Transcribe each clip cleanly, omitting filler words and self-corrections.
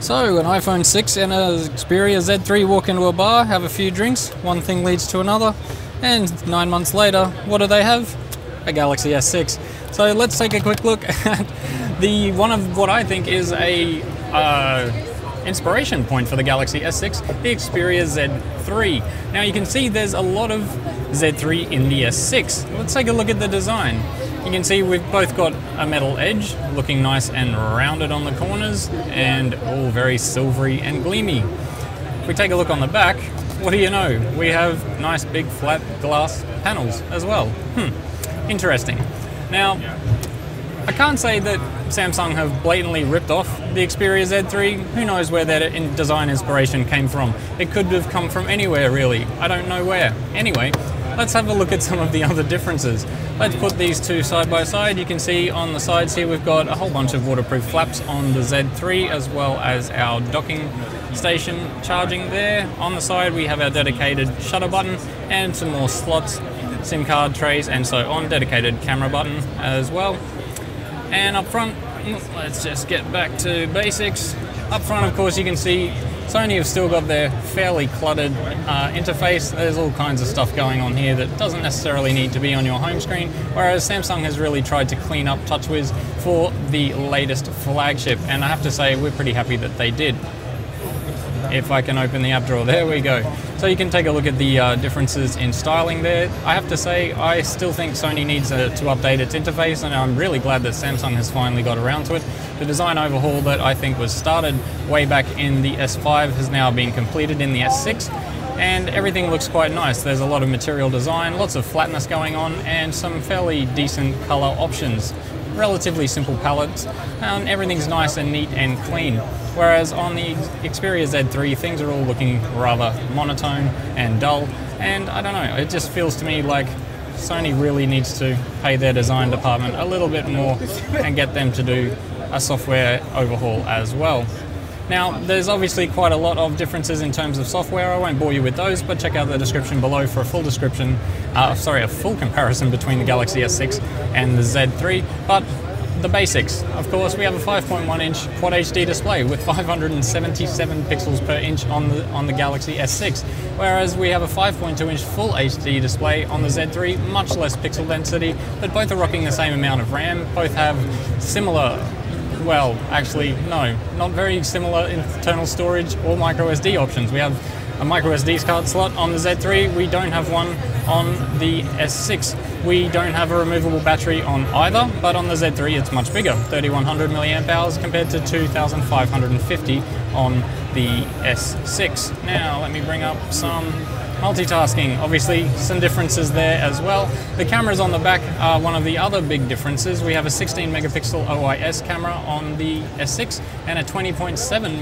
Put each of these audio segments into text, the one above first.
So, an iPhone 6 and a Xperia Z3 walk into a bar, have a few drinks, one thing leads to another, and 9 months later, what do they have? A Galaxy S6. So let's take a quick look at the one of what I think is a inspiration point for the Galaxy S6, the Xperia Z3. Now you can see there's a lot of Z3 in the S6. Let's take a look at the design. You can see we've both got a metal edge, looking nice and rounded on the corners, and all very silvery and gleamy. If we take a look on the back, what do you know? We have nice big flat glass panels as well. Interesting. Now, I can't say that Samsung have blatantly ripped off the Xperia Z3. Who knows where that design inspiration came from? It could have come from anywhere, really. I don't know where. Anyway, let's have a look at some of the other differences. Let's put these two side by side. You can see on the sides here we've got a whole bunch of waterproof flaps on the Z3, as well as our docking station charging there. On the side we have our dedicated shutter button and some more slots, SIM card trays, and so on, dedicated camera button as well. And up front, let's just get back to basics. Up front, of course, you can see Sony have still got their fairly cluttered interface. There's all kinds of stuff going on here that doesn't necessarily need to be on your home screen, whereas Samsung has really tried to clean up TouchWiz for the latest flagship, and I have to say we're pretty happy that they did. If I can open the app drawer, there we go. So you can take a look at the differences in styling there. I have to say, I still think Sony needs to update its interface, and I'm really glad that Samsung has finally got around to it. The design overhaul that I think was started way back in the S5 has now been completed in the S6, and everything looks quite nice. There's a lot of material design, lots of flatness going on, and some fairly decent color options. Relatively simple palettes, and everything's nice and neat and clean. Whereas on the Xperia Z3, things are all looking rather monotone and dull, and I don't know, it just feels to me like Sony really needs to pay their design department a little bit more and get them to do a software overhaul as well. Now, there's obviously quite a lot of differences in terms of software. I won't bore you with those, but check out the description below for a full description, a full comparison between the Galaxy S6 and the Z3. But the basics, of course, we have a 5.1-inch Quad HD display with 577 pixels per inch on the Galaxy S6, whereas we have a 5.2-inch Full HD display on the Z3, much less pixel density, but both are rocking the same amount of RAM. Both have similar, well, actually, no, not very similar internal storage or micro SD options. We have a micro SD card slot on the Z3. We don't have one on the S6. We don't have a removable battery on either, but on the Z3 it's much bigger, 3100 milliamp hours compared to 2550 on the S6. Now let me bring up some multitasking. Obviously some differences there as well. The cameras on the back are one of the other big differences. We have a 16 megapixel OIS camera on the S6 and a 20.7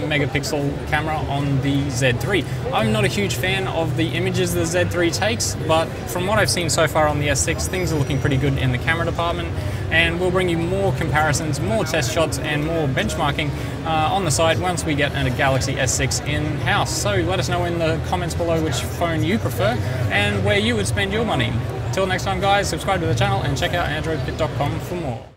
megapixel camera on the Z3. I'm not a huge fan of the images the Z3 takes, but from what I've seen so far on the S6, things are looking pretty good in the camera department, and we'll bring you more comparisons, more test shots, and more benchmarking on the site once we get a Galaxy S6 in-house. So let us know in the comments below which phone you prefer and where you would spend your money. Till next time, guys, subscribe to the channel and check out AndroidPIT.com for more.